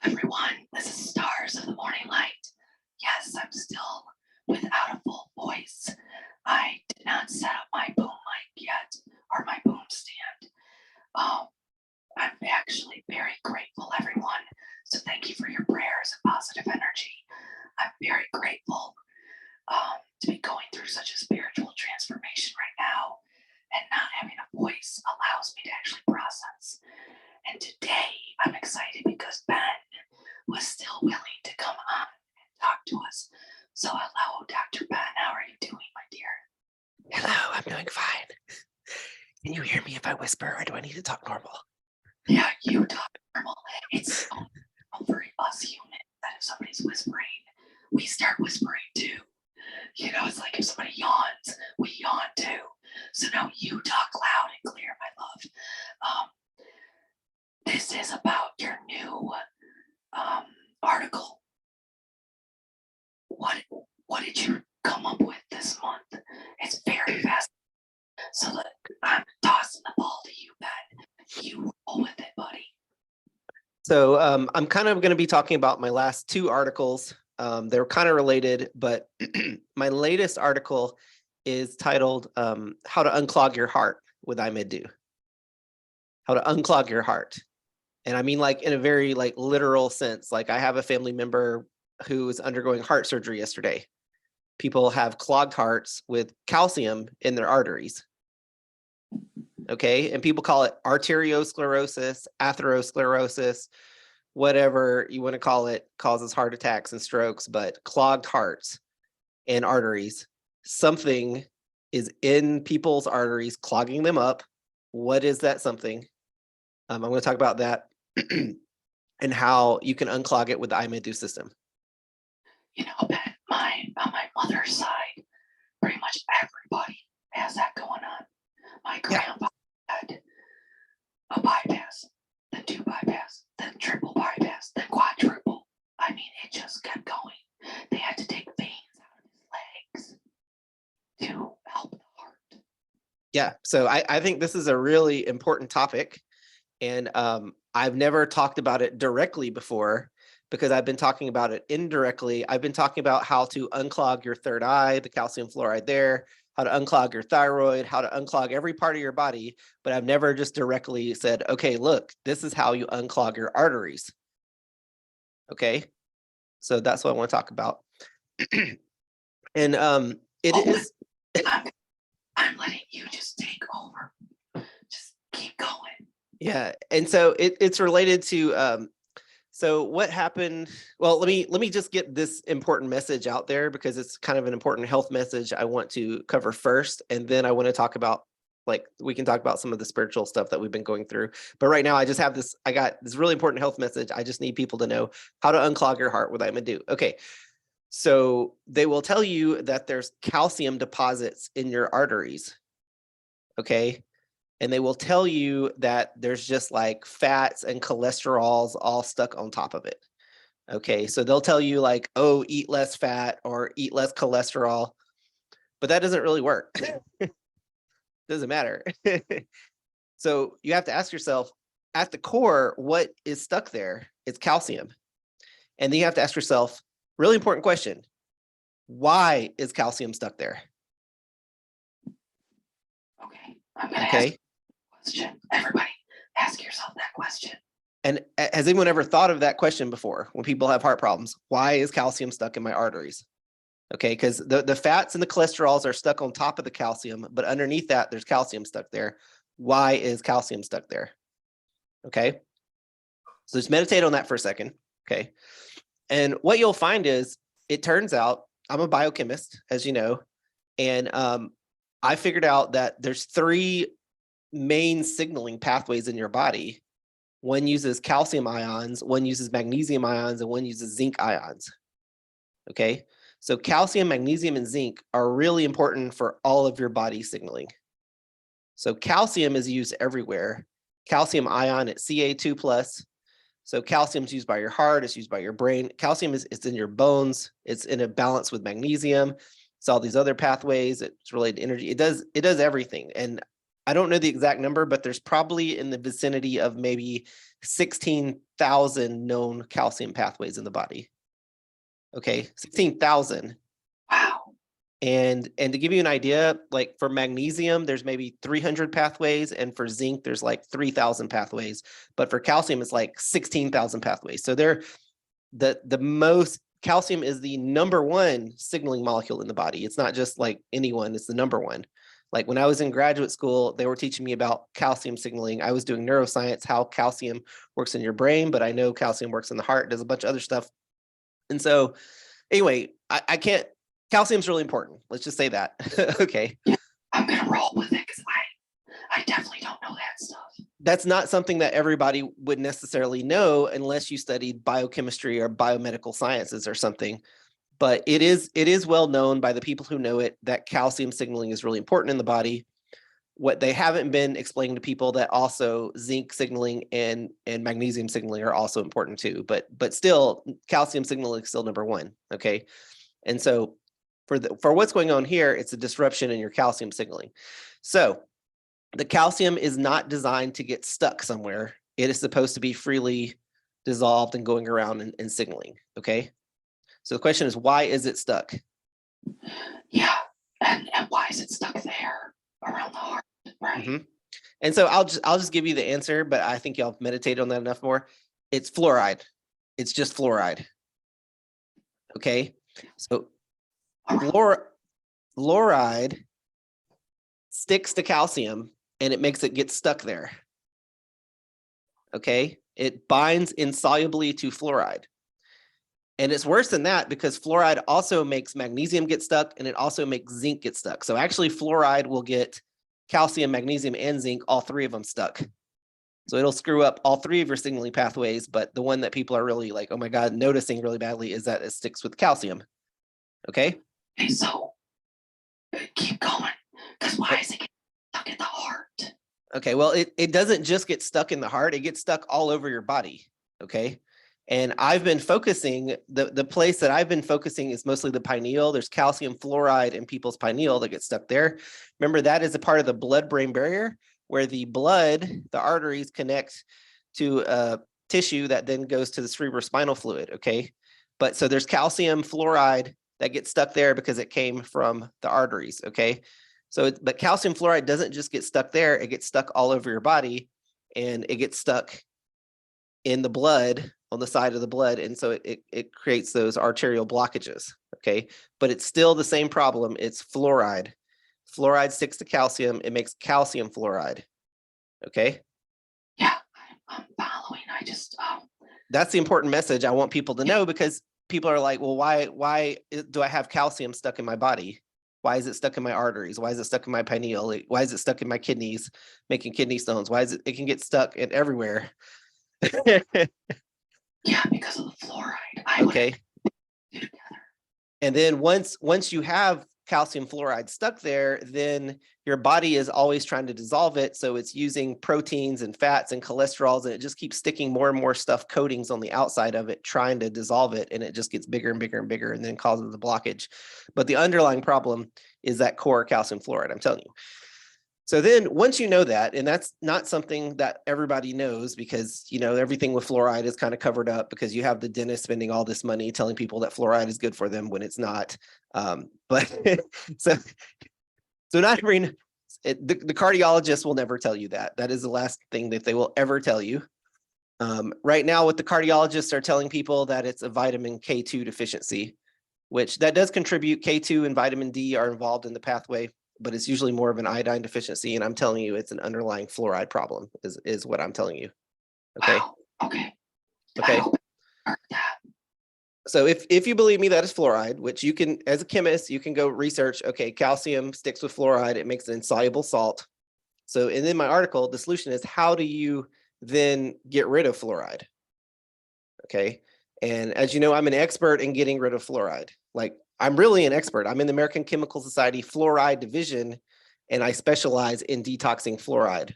Everyone, this is Stars of the Morning Light. Yes, I'm still without a full voice. I did not set up my boom mic yet, or my boom stand. I'm actually very grateful, everyone. So thank you for your prayers and positive energy. I'm very grateful to be going through such a spiritual transformation right now, and not having a voice allows me to actually process. And today I'm excited because Ben was still willing to come on and talk to us. So hello, Dr. Ben. How are you doing, my dear? Hello, I'm doing fine. Can you hear me if I whisper, or do I need to talk normal? Yeah, you talk normal. It's so for us humans that if somebody's whispering, we start whispering too. You know, it's like if somebody yawns, we yawn too. So now you talk loud and clear, my love. This is about your new article. What did you come up with this month? It's very fast. So look, I'm tossing the ball to you, Ben. You roll with it, buddy. So I'm kind of going to be talking about my last two articles. They're kind of related, but my latest article is titled How to Unclog Your Heart with IMedDo. How to unclog your heart. And I mean, like in a very like literal sense. Like I have a family member who is undergoing heart surgery yesterday. People have clogged hearts with calcium in their arteries. Okay, and people call it arteriosclerosis, atherosclerosis, whatever you want to call it, causes heart attacks and strokes, but clogged hearts and arteries, something is in people's arteries, clogging them up. What is that something? I'm going to talk about that and how you can unclog it with the IMedDo system. You know, Ben, on my mother's side, pretty much everybody has that going on. My grandpa had a bypass, then two bypass, then triple bypass, then quadruple. I mean, it just kept going. They had to take veins out of his legs to help the heart. Yeah, so I think this is a really important topic, and I've never talked about it directly before because I've been talking about it indirectly. I've been talking about how to unclog your third eye, the calcium fluoride there, how to unclog your thyroid, how to unclog every part of your body, but I've never just directly said, okay, look, this is how you unclog your arteries. Okay, so that's what I want to talk about. And I'm letting you just take over. Just keep going. Yeah, and so it's related to so what happened? Well, let me just get this important message out there because it's kind of an important health message I want to cover first, and then I want to talk about we can talk about some of the spiritual stuff that we've been going through. But right now I just have this, I got this really important health message. I just need people to know how to unclog your heart, what I'm gonna do. Okay. So they will tell you that there's calcium deposits in your arteries. Okay. And they will tell you that there's just like fats and cholesterols all stuck on top of it. Okay, so they'll tell you like, oh, eat less fat or eat less cholesterol, but that doesn't really work. Doesn't matter. So you have to ask yourself, at the core, what is stuck there? It's calcium. And then you have to ask yourself, really important question, why is calcium stuck there? Okay, I'm gonna ask you a question. Everybody, ask yourself that question. And has anyone ever thought of that question before when people have heart problems? Why is calcium stuck in my arteries? Okay, because the fats and the cholesterols are stuck on top of the calcium, but underneath that, there's calcium stuck there. Why is calcium stuck there? Okay, so just meditate on that for a second. Okay, and what you'll find is, it turns out, I'm a biochemist, as you know, and I figured out that there's three main signaling pathways in your body. One uses calcium ions, one uses magnesium ions, and one uses zinc ions. Okay, so calcium, magnesium, and zinc are really important for all of your body signaling. So calcium is used everywhere. Calcium ion at Ca2+. So calcium is used by your heart, it's used by your brain. Calcium it's in your bones, it's in a balance with magnesium. It's all these other pathways, it's related to energy. It does everything. And I don't know the exact number, but there's probably in the vicinity of maybe 16,000 known calcium pathways in the body. Okay, 16,000. Wow. And to give you an idea, like for magnesium, there's maybe 300 pathways, and for zinc, there's like 3,000 pathways. But for calcium, it's like 16,000 pathways. So they're the most calcium is the number one signaling molecule in the body. It's not just like anyone, it's the number one. Like when I was in graduate school, they were teaching me about calcium signaling. I was doing neuroscience, how calcium works in your brain, but I know calcium works in the heart, does a bunch of other stuff. And so anyway, I can't, calcium's really important. Let's just say that. Okay. Yeah, I'm gonna roll with it because I definitely don't know that stuff. That's not something that everybody would necessarily know unless you studied biochemistry or biomedical sciences or something. But it is well known by the people who know it that calcium signaling is really important in the body. What they haven't been explaining to people that also zinc signaling and magnesium signaling are also important too. But still, calcium signaling is still number one. Okay, and so for what's going on here, it's a disruption in your calcium signaling. So the calcium is not designed to get stuck somewhere. It is supposed to be freely dissolved and going around and signaling. Okay. So the question is, why is it stuck? Yeah. And why is it stuck there around the heart? Right. Mm-hmm. And so I'll just give you the answer, but I think y'all meditated on that enough more. It's fluoride. It's just fluoride. Okay. So fluoride sticks to calcium and it makes it get stuck there. Okay. It binds insolubly to fluoride. And it's worse than that because fluoride also makes magnesium get stuck and it also makes zinc get stuck. So actually fluoride will get calcium, magnesium, and zinc, all three of them stuck. So it'll screw up all three of your signaling pathways, but the one that people are really like, oh my God, noticing really badly is that it sticks with calcium. Okay? Okay, so keep going, because why is it getting stuck in the heart? Okay, well, it doesn't just get stuck in the heart, it gets stuck all over your body. Okay. And I've been focusing, the place that I've been focusing is mostly the pineal. There's calcium fluoride in people's pineal that gets stuck there. Remember, that is a part of the blood-brain barrier where the blood, the arteries connect to a tissue that then goes to the cerebrospinal fluid, okay? But so there's calcium fluoride that gets stuck there because it came from the arteries, okay? So, but calcium fluoride doesn't just get stuck there, it gets stuck all over your body and it gets stuck in the blood, on the side of the blood. And so it creates those arterial blockages, okay? But it's still the same problem. It's fluoride. Fluoride sticks to calcium. It makes calcium fluoride, okay? Yeah, I'm following. That's the important message I want people to know because people are like, well, why do I have calcium stuck in my body? Why is it stuck in my arteries? Why is it stuck in my pineal? Why is it stuck in my kidneys, making kidney stones? Why is it can get stuck in everywhere? Yeah, because of the fluoride. Okay. And then once you have calcium fluoride stuck there, then your body is always trying to dissolve it. So it's using proteins and fats and cholesterols, and it just keeps sticking more and more stuff, coatings on the outside of it, trying to dissolve it. And it just gets bigger and bigger and bigger and then causes the blockage. But the underlying problem is that core calcium fluoride, I'm telling you. So then once you know that, and that's not something that everybody knows because, you know, everything with fluoride is kind of covered up because you have the dentist spending all this money telling people that fluoride is good for them when it's not. But so not every, the cardiologist will never tell you that. That is the last thing that they will ever tell you. Right now, what the cardiologists are telling people that it's a vitamin K2 deficiency, which that does contribute. K2 and vitamin D are involved in the pathway, but it's usually more of an iodine deficiency. And I'm telling you, it's an underlying fluoride problem is what I'm telling you. Okay. Wow. Okay. Okay. So if you believe me, that is fluoride, which you can, as a chemist, you can go research, okay, calcium sticks with fluoride. It makes an insoluble salt. So, and in my article, the solution is how do you then get rid of fluoride? Okay. And as you know, I'm an expert in getting rid of fluoride. Like, I'm really an expert. I'm in the American Chemical Society fluoride division, and I specialize in detoxing fluoride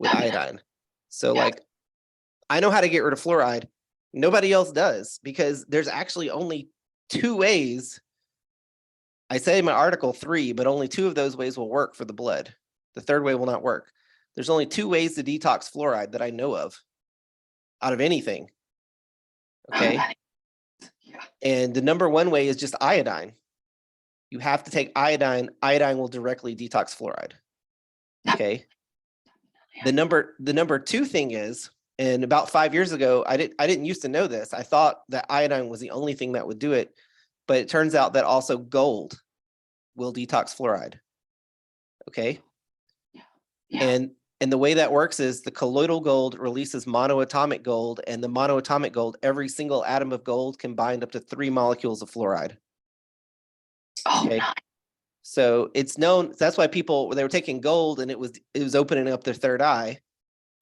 with iodine. So like, I know how to get rid of fluoride. Nobody else does because there's actually only 2 ways. I say in my article 3, but only 2 of those ways will work for the blood. The third way will not work. There's only 2 ways to detox fluoride that I know of out of anything. Okay. Yeah. And the number 1 way is just iodine. You have to take iodine. Iodine will directly detox fluoride. Okay. The number 2 thing is, and about 5 years ago, I didn't used to know this. I thought that iodine was the only thing that would do it, but it turns out that also gold will detox fluoride. Okay. Yeah. And the way that works is the colloidal gold releases monoatomic gold, and the monoatomic gold, every single atom of gold can bind up to 3 molecules of fluoride. Oh, Okay. nice. So it's known, that's why people, when they were taking gold and it was opening up their third eye,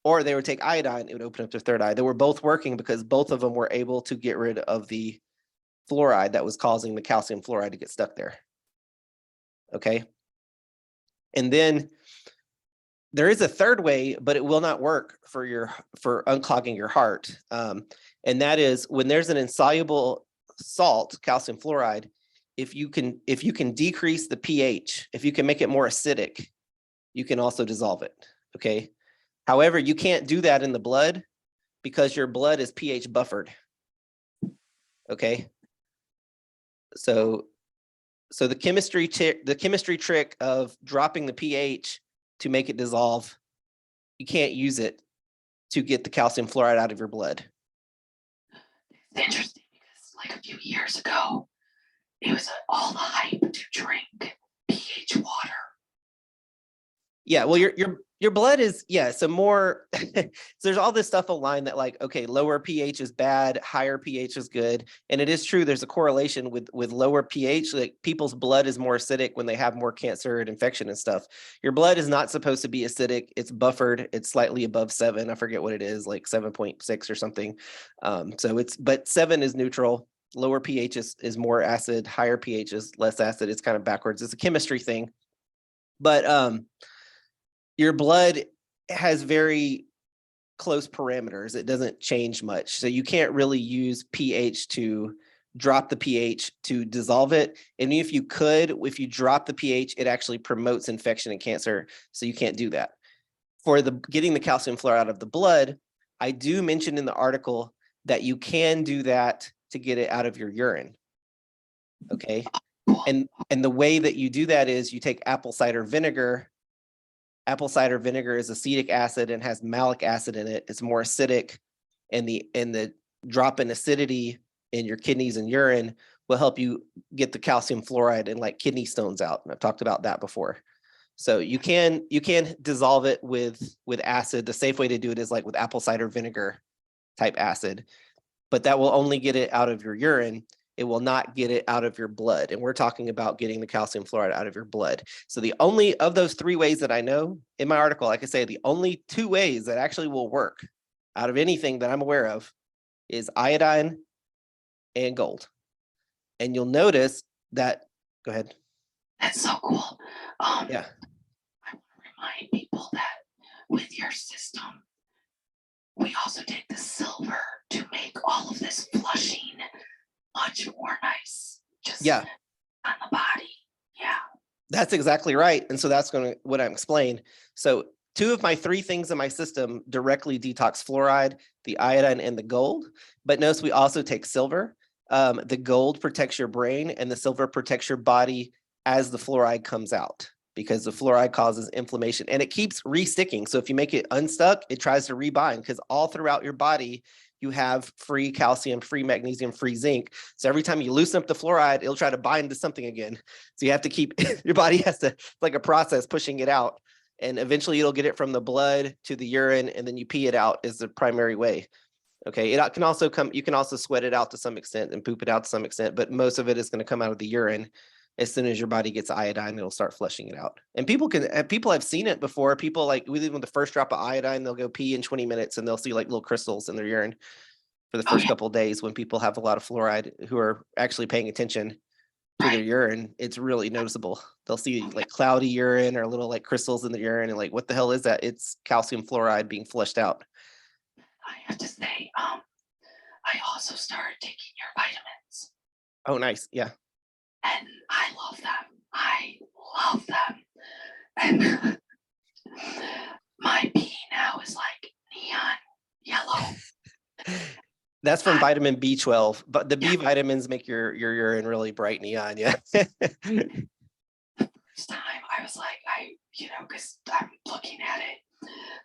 or they would take iodine, it would open up their third eye. They were both working because both of them were able to get rid of the fluoride that was causing the calcium fluoride to get stuck there. Okay. And then there is a third way, but it will not work for unclogging your heart. And that is when there's an insoluble salt, calcium fluoride, if you can decrease the pH, if you can make it more acidic, you can also dissolve it. Okay. However, you can't do that in the blood because your blood is pH buffered. Okay. So the chemistry trick of dropping the pH to make it dissolve, you can't use it to get the calcium fluoride out of your blood. It's interesting because like a few years ago, it was all the hype to drink pH water. Yeah, well, your blood is, yeah, so more, so there's all this stuff aligned that like, okay, lower pH is bad, higher pH is good. And it is true, there's a correlation with lower pH, like people's blood is more acidic when they have more cancer and infection and stuff. Your blood is not supposed to be acidic, it's buffered, it's slightly above 7, I forget what it is, like 7.6 or something. But 7 is neutral, lower pH is more acid, higher pH is less acid, it's kind of backwards, it's a chemistry thing. But your blood has very close parameters. It doesn't change much. So you can't really use pH to drop the pH to dissolve it. And if you drop the pH, it actually promotes infection and cancer. So you can't do that. For getting the calcium fluoride out of the blood, I do mention in the article that you can do that to get it out of your urine. Okay. And the way that you do that is you take apple cider vinegar. Apple cider vinegar is acetic acid and has malic acid in it. It's more acidic, and the drop in acidity in your kidneys and urine will help you get the calcium fluoride and like kidney stones out. And I've talked about that before. So you can dissolve it with acid. The safe way to do it is like with apple cider vinegar type acid, but that will only get it out of your urine. It will not get it out of your blood. And we're talking about getting the calcium fluoride out of your blood. So the only of those 3 ways that I know in my article, like I say, the only 2 ways that actually will work out of anything that I'm aware of is iodine and gold. And you'll notice that, go ahead. That's so cool. Yeah. I want to remind people that with your system, we also take the silver to make all of this flushing much more nice. Just on the body. Yeah. That's exactly right. And so that's what I'm explaining. So 2 of my 3 things in my system directly detox fluoride, the iodine and the gold. But notice we also take silver. The gold protects your brain and the silver protects your body as the fluoride comes out, because the fluoride causes inflammation and it keeps re-sticking. So if you make it unstuck, it tries to rebind, because all throughout your body, you have free calcium, free magnesium, free zinc. So every time you loosen up the fluoride, it'll try to bind to something again. So you have to keep, your body has to, like a process pushing it out. And eventually it'll get it from the blood to the urine, and then you pee it out is the primary way. Okay, it can also you can also sweat it out to some extent and poop it out to some extent, but most of it is going to come out of the urine. As soon as your body gets iodine, it'll start flushing it out. And people have seen it before. People like with the first drop of iodine, they'll go pee in 20 minutes and they'll see like little crystals in their urine for the first couple of days. When people have a lot of fluoride who are actually paying attention to their urine, it's really noticeable. They'll see like cloudy urine or little like crystals in the urine and like, what the hell is that? It's calcium fluoride being flushed out. I have to say, I also started taking your vitamins. Oh, nice. Yeah. And I love them. And My pee now is like neon yellow. That's from vitamin B12, but the Yeah. B vitamins make your urine really bright neon. Yeah. First time I was like, because I'm looking at it.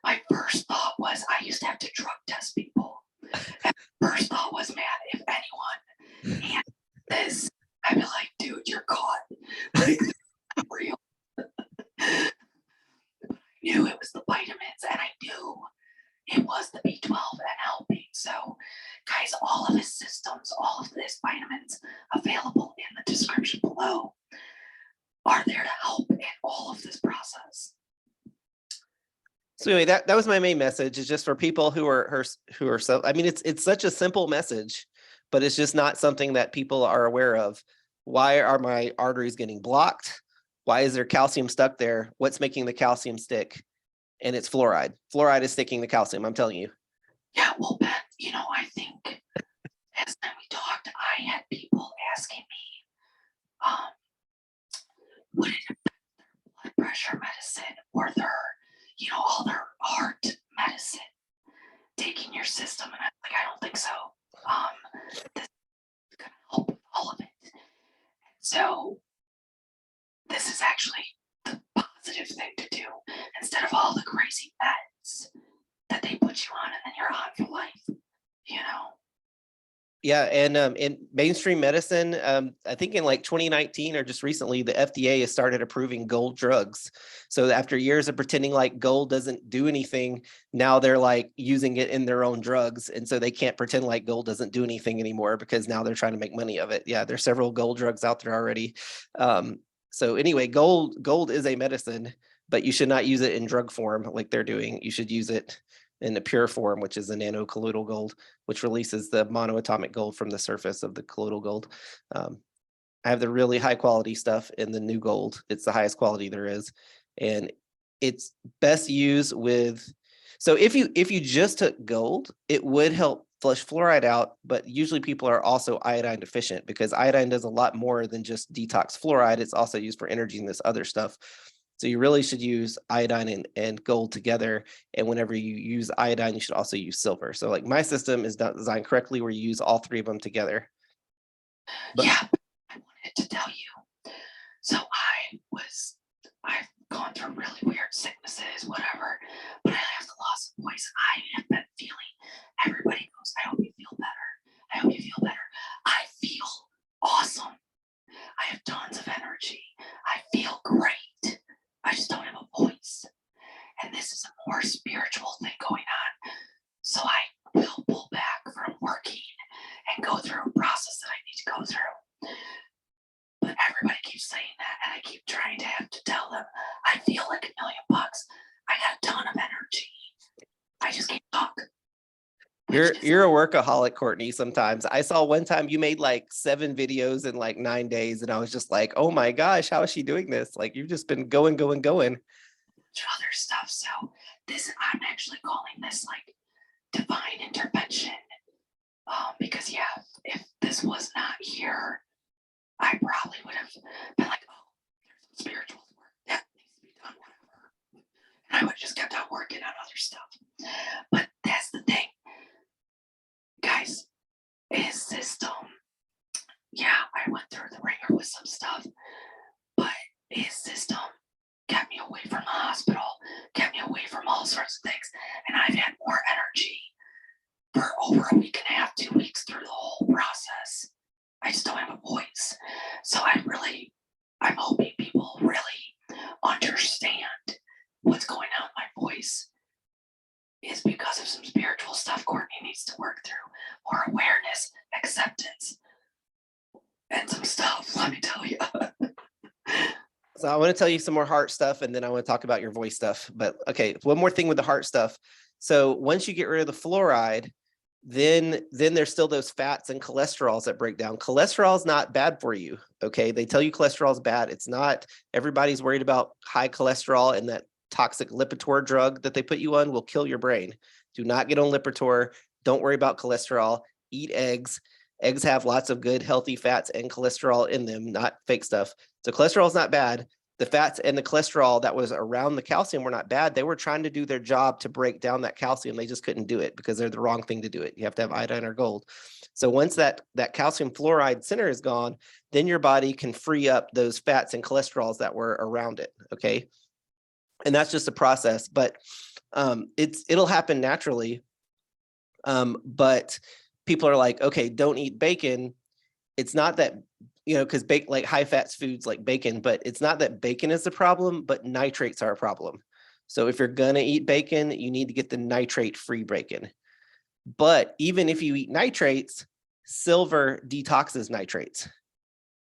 My first thought was I used to have to drug test people. And first thought was, man, if anyone had this, I'd be like, dude, you're caught. Like, this is not real. I knew it was the vitamins, and I knew it was the B12 and helping. So, guys, all of his systems, all of his vitamins available in the description below are there to help in all of this process. So anyway, that was my main message, is just for people who are so, I mean, it's such a simple message, but it's just not something that people are aware of. Why are my arteries getting blocked? Why is there calcium stuck there? What's making the calcium stick? And it's fluoride. Fluoride is sticking the calcium, I'm telling you. Yeah, well, Ben, I think last time we talked, I had people asking me, would it affect their blood pressure medicine or their, all their heart medicine, taking your system? And I'm like, I don't think so. This is going to help with all of it. So this is actually the positive thing to do instead of all the crazy meds that they put you on and then you're on for life, Yeah, and in mainstream medicine, I think in like 2019 or just recently, the FDA has started approving gold drugs. So after years of pretending like gold doesn't do anything, now they're like using it in their own drugs, and so they can't pretend like gold doesn't do anything anymore because now they're trying to make money of it. Yeah, there's several gold drugs out there already. So anyway, gold is a medicine, but you should not use it in drug form like they're doing. You should use it in the pure form, which is the nanocolloidal gold, which releases the monoatomic gold from the surface of the colloidal gold. I have the really high quality stuff in the new gold. It's the highest quality there is. And it's best used with, so if you just took gold, it would help flush fluoride out, but usually people are also iodine deficient because iodine does a lot more than just detox fluoride. It's also used for energy and this other stuff. So you really should use iodine and gold together. And whenever you use iodine, you should also use silver. So like my system is designed correctly where you use all three of them together. But yeah, I wanted to tell you. So I've gone through really weird sicknesses, whatever, but I have the loss of voice. I have been feeling, everybody goes, I hope you feel better. I hope you feel better. I feel awesome. I have tons of energy. I feel great. I just don't have a voice. And this is a more spiritual thing going on. So I will pull back from working and go through a process that I need to go through. But everybody keeps saying that, and I keep trying to have to tell them, I feel like $1 million. I got a ton of energy. I just can't talk. You're a workaholic, Courtney. Sometimes I saw one time you made like 7 videos in like 9 days, and I was just like, oh my gosh, how is she doing this? Like you've just been going. Other stuff. So I'm actually calling this like divine intervention. Because yeah, if this was not here, I probably would have been like, oh, there's some spiritual work that needs to be done, whatever. And I would have just kept on working on other stuff. But that's the thing. Guys, his system, yeah, I went through the ringer with some stuff, but his system kept me away from the hospital, kept me away from all sorts of things. And I've had more energy for over a week and a half, 2 weeks through the whole process. I just don't have a voice. So I'm hoping people really understand what's going on with my voice is because of some spiritual stuff Courtney needs to work through, more awareness, acceptance, and some stuff, let me tell you. So I want to tell you some more heart stuff, and then I want to talk about your voice stuff. But okay, one more thing with the heart stuff. So once you get rid of the fluoride, then there's still those fats and cholesterols that break down. Cholesterol is not bad for you. Okay, they tell you cholesterol is bad. It's not. Everybody's worried about high cholesterol, and that toxic Lipitor drug that they put you on will kill your brain. Do not get on Lipitor. Don't worry about cholesterol. Eat eggs. Eggs have lots of good healthy fats and cholesterol in them, not fake stuff. So cholesterol is not bad. The fats and the cholesterol that was around the calcium were not bad. They were trying to do their job to break down that calcium. They just couldn't do it because they're the wrong thing to do it. You have to have iodine or gold. So once that calcium fluoride center is gone, then your body can free up those fats and cholesterols that were around it. Okay. And that's just a process, but it'll happen naturally. But people are like, okay, don't eat bacon. It's not that, because like high fats foods like bacon, but it's not that bacon is the problem, but nitrates are a problem. So if you're gonna eat bacon, you need to get the nitrate-free bacon. But even if you eat nitrates, silver detoxes nitrates.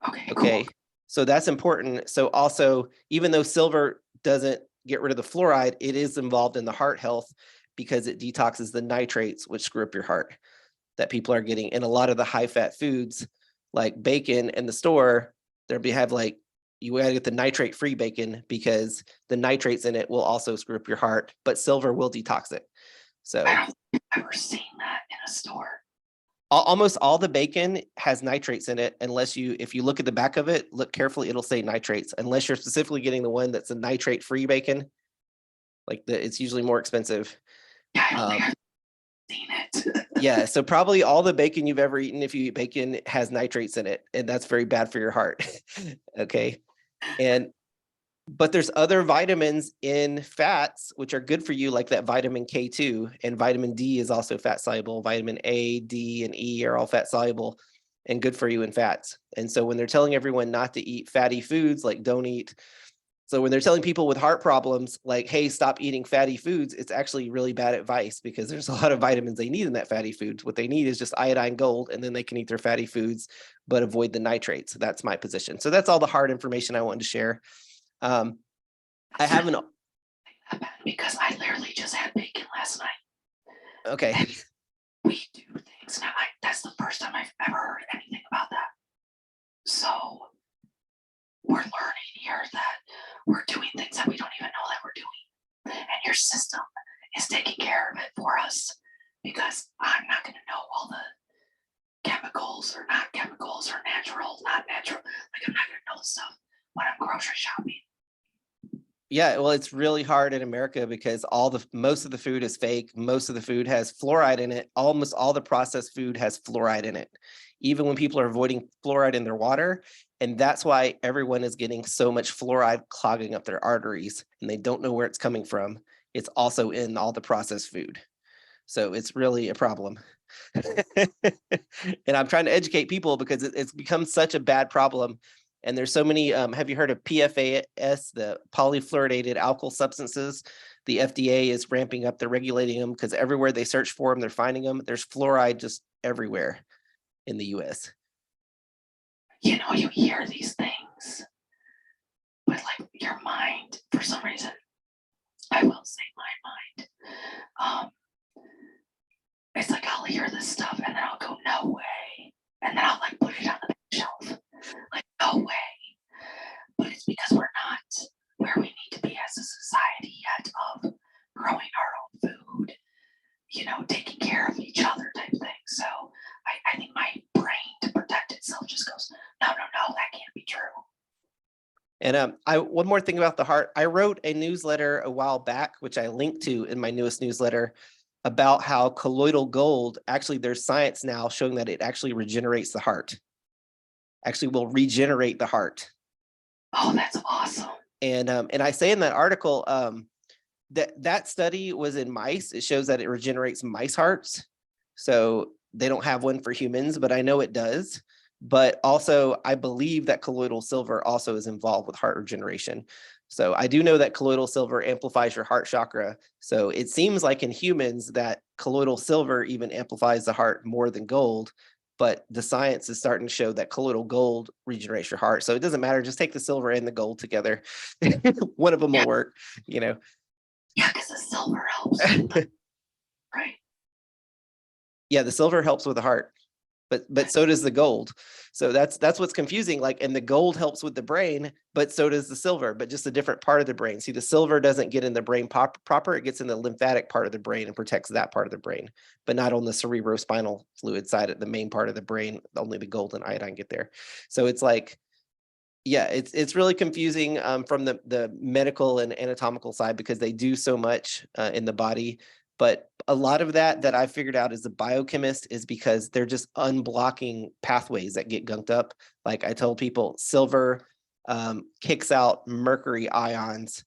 Okay. Cool. So that's important. So also, even though silver doesn't get rid of the fluoride, it is involved in the heart health because it detoxes the nitrates, which screw up your heart, that people are getting. And a lot of the high fat foods like bacon in the store, have like, you gotta get the nitrate free bacon because the nitrates in it will also screw up your heart, but silver will detox it. So I don't think I've ever seen that in a store. Almost all the bacon has nitrates in it, if you look at the back of it, look carefully, it'll say nitrates, unless you're specifically getting the one that's a nitrate free bacon. Like it's usually more expensive. Yeah, I don't think I've seen it. Yeah, so probably all the bacon you've ever eaten, if you eat bacon, has nitrates in it, and that's very bad for your heart. Okay. But there's other vitamins in fats, which are good for you, like that vitamin K2, and vitamin D is also fat soluble. Vitamin A, D, and E are all fat soluble and good for you in fats. And so when they're telling everyone not to eat fatty foods, like don't eat. So when they're telling people with heart problems, like, hey, stop eating fatty foods, it's actually really bad advice because there's a lot of vitamins they need in that fatty foods. What they need is just iodine, gold, and then they can eat their fatty foods, but avoid the nitrates. That's my position. So that's all the hard information I wanted to share. I haven't. Because I literally just had bacon last night. Okay. And we do things now. That's the first time I've ever heard anything about that. So we're learning here that we're doing things that we don't even know that we're doing. And your system is taking care of it for us because I'm not going to know all the chemicals or not chemicals or natural, not natural. Like I'm not going to know the stuff when I'm grocery shopping. Yeah, well, it's really hard in America because most of the food is fake. Most of the food has fluoride in it. Almost all the processed food has fluoride in it, even when people are avoiding fluoride in their water. And that's why everyone is getting so much fluoride clogging up their arteries and they don't know where it's coming from. It's also in all the processed food. So it's really a problem. And I'm trying to educate people because it's become such a bad problem. And there's so many, have you heard of PFAS, the polyfluoridated alkyl substances? The FDA is ramping up, they're regulating them because everywhere they search for them, they're finding them. There's fluoride just everywhere in the US. You hear these things, but like your mind, for some reason, I will say my mind, it's like I'll hear this stuff and then I'll go, no way. And then I'll like put it on the shelf. Like, no way. But it's because we're not where we need to be as a society yet of growing our own food, taking care of each other type thing. So I think my brain to protect itself just goes, no, that can't be true. And one more thing about the heart. I wrote a newsletter a while back, which I linked to in my newest newsletter, about how colloidal gold, actually there's science now showing that it actually regenerates the heart. Actually will regenerate the heart. Oh, that's awesome. And I say in that article that study was in mice. It shows that it regenerates mice hearts. So they don't have one for humans, but I know it does. But also I believe that colloidal silver also is involved with heart regeneration. So I do know that colloidal silver amplifies your heart chakra. So it seems like in humans that colloidal silver even amplifies the heart more than gold. But the science is starting to show that colloidal gold regenerates your heart. So it doesn't matter. Just take the silver and the gold together. One of them will work, Yeah, because the silver helps. Right. Yeah, the silver helps with the heart, but so does the gold. So that's what's confusing. Like, and the gold helps with the brain, but so does the silver, but just a different part of the brain. See, the silver doesn't get in the brain proper. It gets in the lymphatic part of the brain and protects that part of the brain, but not on the cerebrospinal fluid side of the main part of the brain. Only the gold and iodine get there. So it's like, Yeah, it's really confusing from the medical and anatomical side because they do so much in the body. But a lot of that I figured out as a biochemist is because they're just unblocking pathways that get gunked up. Like I told people, silver kicks out mercury ions,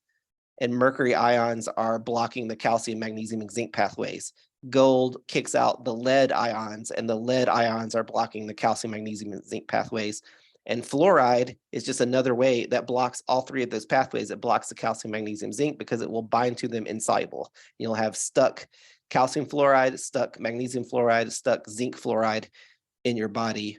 and mercury ions are blocking the calcium, magnesium, and zinc pathways. Gold kicks out the lead ions, and the lead ions are blocking the calcium, magnesium, and zinc pathways. And fluoride is just another way that blocks all three of those pathways. It blocks the calcium, magnesium, zinc because it will bind to them insoluble. You'll have stuck calcium fluoride, stuck magnesium fluoride, stuck zinc fluoride in your body.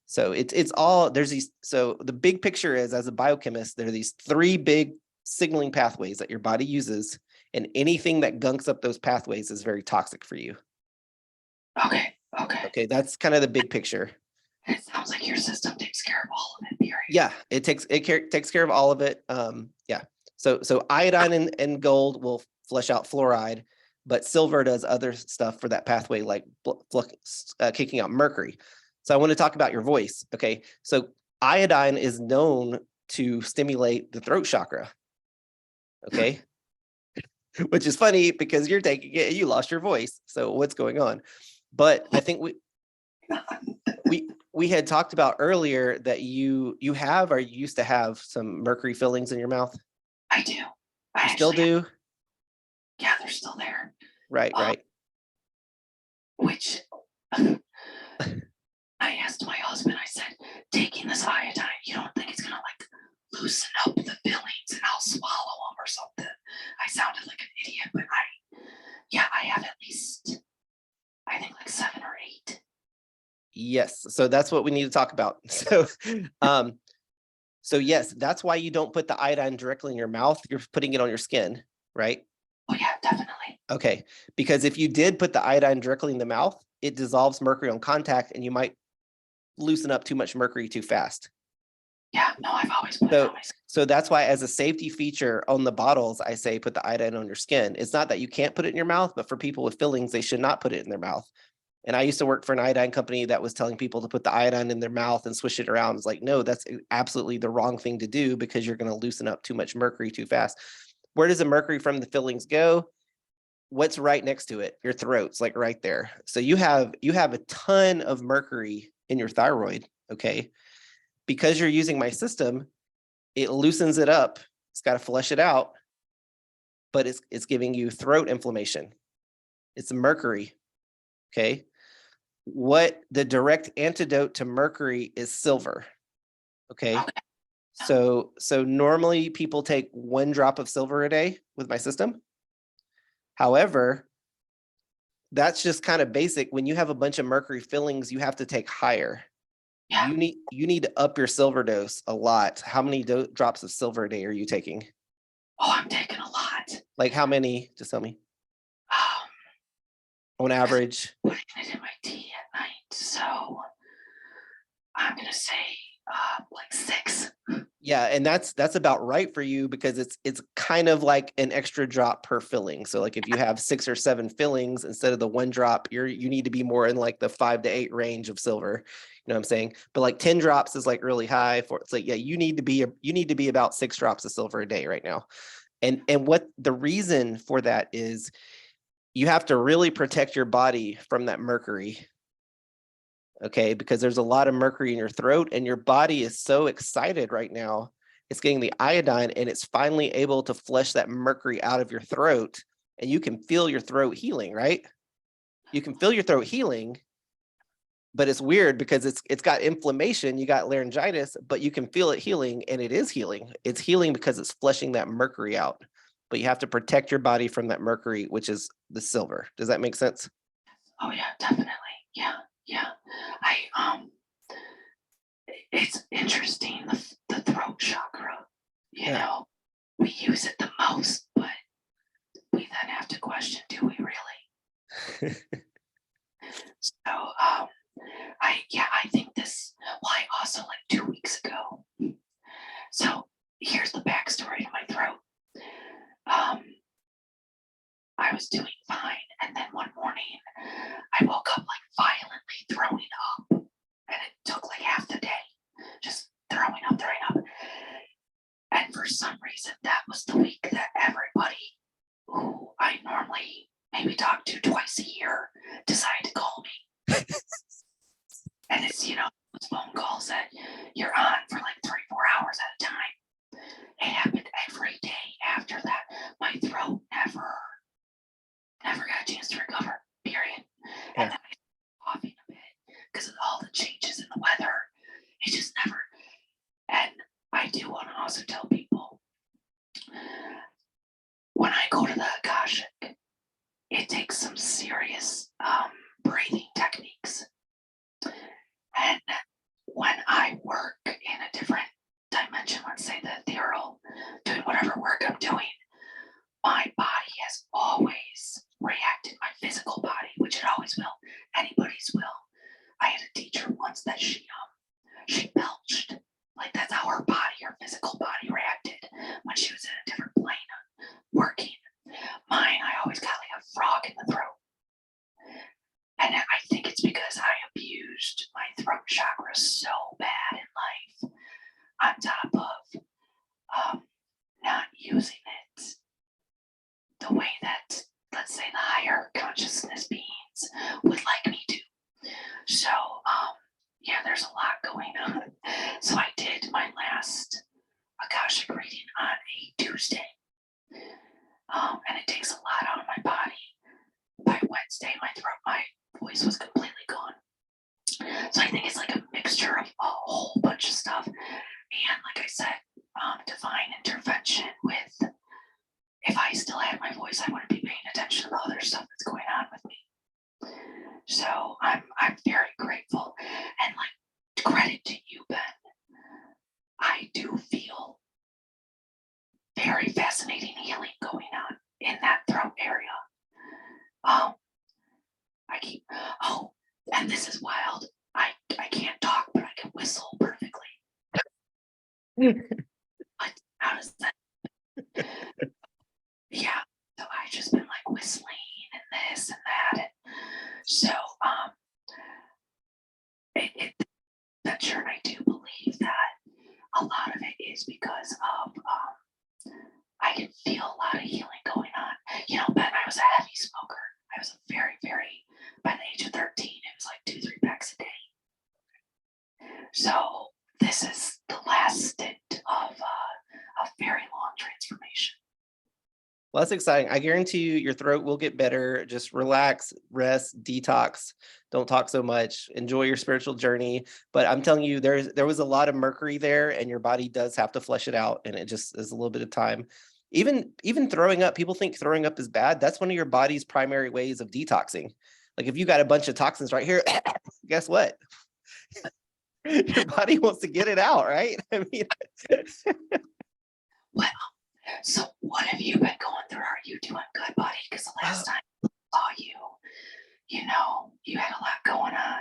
So it's all, there's these, so the big picture is, as a biochemist, there are these three big signaling pathways that your body uses, and anything that gunks up those pathways is very toxic for you. Okay. Okay, that's kind of the big picture. It sounds like your system takes care of all of it, period. Yeah, it takes care of all of it. Yeah. So iodine and gold will flush out fluoride, but silver does other stuff for that pathway, like kicking out mercury. So I want to talk about your voice. Okay, so iodine is known to stimulate the throat chakra. Okay, which is funny because you're taking it, you lost your voice. So what's going on? But I think we had talked about earlier that you have, or you used to have, some mercury fillings in your mouth. I do. You still do? Yeah, they're still there. Right. Which I asked my husband, I said, taking this iodine, you don't think it's gonna like loosen up the fillings and I'll swallow them or something? I sounded like an idiot, but I have at least, I think, like 7 or 8. Yes. So that's what we need to talk about. So yes, that's why you don't put the iodine directly in your mouth. You're putting it on your skin, right? Oh yeah, definitely. Okay. Because if you did put the iodine directly in the mouth, it dissolves mercury on contact, and you might loosen up too much mercury too fast. Yeah, no, I've always put it on my skin. So that's why, as a safety feature on the bottles, I say put the iodine on your skin. It's not that you can't put it in your mouth, but for people with fillings, they should not put it in their mouth. And I used to work for an iodine company that was telling people to put the iodine in their mouth and swish it around. It's like, no, that's absolutely the wrong thing to do, because you're going to loosen up too much mercury too fast. Where does the mercury from the fillings go? What's right next to it? Your throat's like right there. So you have a ton of mercury in your thyroid. Okay. Because you're using my system, it loosens it up. It's got to flush it out, but it's giving you throat inflammation. It's mercury. Okay. What the direct antidote to mercury is silver. Okay. So normally people take 1 drop of silver a day with my system. However, that's just kind of basic. When you have a bunch of mercury fillings, you have to take higher. Yeah. You need to up your silver dose a lot. How many drops of silver a day are you taking? Oh, I'm taking a lot. Like how many? Just tell me. On average. I'm putting it in my tea at night, so I'm gonna say like 6. Yeah, and that's about right for you, because it's kind of like an extra drop per filling. So like if you have 6 or 7 fillings instead of the 1 drop, you need to be more in like the 5 to 8 range of silver. You know what I'm saying? But like 10 drops is like really high for, it's like, yeah, you need to be about 6 drops of silver a day right now. And what the reason for that is, you have to really protect your body from that mercury. Okay, because there's a lot of mercury in your throat, and your body is so excited right now. It's getting the iodine, and it's finally able to flush that mercury out of your throat, and you can feel your throat healing, right? You can feel your throat healing, but it's weird because it's got inflammation, you got laryngitis, but you can feel it healing, and it is healing. It's healing because it's flushing that mercury out. But you have to protect your body from that mercury, which is the silver. Does that make sense? Oh yeah, definitely. Yeah. It's interesting, the throat chakra. You know, we use it the most, but we then have to question, do we really? So I think this. Well, I also, like 2 weeks ago. So here's the backstory to my throat. I was doing fine, and then one morning I woke up like violently throwing up, and it took like half the day, just throwing up. that she belched. Like that's how her physical body reacted when she was in a different plane working. Mine, I always got like a frog in the throat. And I think it's because I abused my throat chakra so bad in life, on top of not using it the way that, let's say, the higher consciousness beings would like me to. So, yeah, there's a lot going on. So I did my last Akashic reading on a Tuesday. And it takes a lot out of my body. By Wednesday, my voice was completely gone. So I think it's like a mixture of a whole bunch of stuff. And like I said, divine intervention with, if I still had my voice, I wouldn't be paying attention to the other stuff that's going on with me. So I'm very grateful, and like credit to you, Ben. I do feel very fascinating healing going on in that throat area. And this is wild. I can't talk, but I can whistle perfectly. How does that? Yeah. So I just been like whistling and this and that, and so I do believe that a lot of it is because of I can feel a lot of healing going on. You know, Ben, I was a heavy smoker. I was a very, by the age of 13, it was like 2-3 packs a day. So this is the last stint of a very long transformation. Well, that's exciting. I guarantee you your throat will get better. Just relax, rest, detox. Don't talk so much. Enjoy your spiritual journey. But I'm telling you, there was a lot of mercury there, and your body does have to flush it out, and it just is a little bit of time. Even throwing up, people think throwing up is bad. That's one of your body's primary ways of detoxing. Like if you got a bunch of toxins right here, guess what? Your body wants to get it out, right? I mean, well, so what have you been going through? Are you doing good, buddy? Because the last time I saw you, you had a lot going on.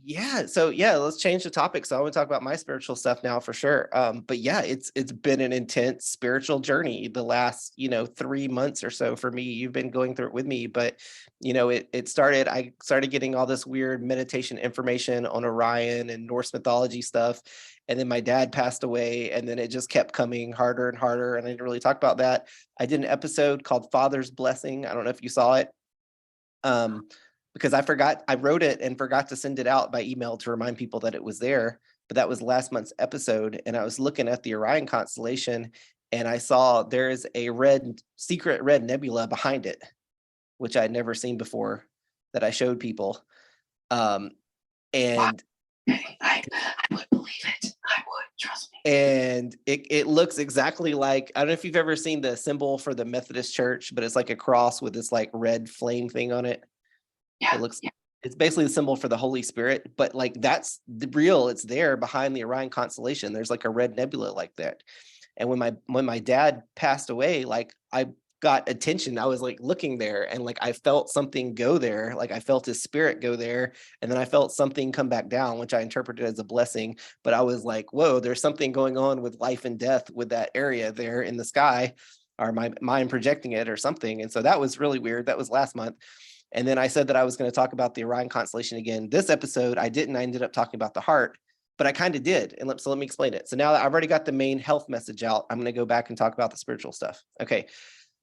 Yeah. So yeah, let's change the topic. So I want to talk about my spiritual stuff now for sure. But yeah, it's been an intense spiritual journey the last, 3 months or so for me. You've been going through it with me, but I started getting all this weird meditation information on Orion and Norse mythology stuff. And then my dad passed away, and then it just kept coming harder and harder. And I didn't really talk about that. I did an episode called Father's Blessing. I don't know if you saw it. Because I wrote it and forgot to send it out by email to remind people that it was there. But that was last month's episode. And I was looking at the Orion constellation, and I saw there is a secret red nebula behind it, which I'd never seen before, that I showed people. And I would believe it. I would, trust me. And it looks exactly like, I don't know if you've ever seen the symbol for the Methodist Church, but it's like a cross with this like red flame thing on it. Yeah, it's basically the symbol for the Holy Spirit, but like that's the real, it's there behind the Orion constellation. There's like a red nebula like that. And when my dad passed away, like I got attention. I was like looking there, and like I felt something go there. Like I felt his spirit go there, and then I felt something come back down, which I interpreted as a blessing. But I was like, whoa, there's something going on with life and death with that area there in the sky, or my mind projecting it or something. And so that was really weird. That was last month. And then I said that I was going to talk about the Orion constellation again. This episode, I didn't. I ended up talking about the heart, but I kind of did. And so let me explain it. So now that I've already got the main health message out, I'm going to go back and talk about the spiritual stuff. Okay.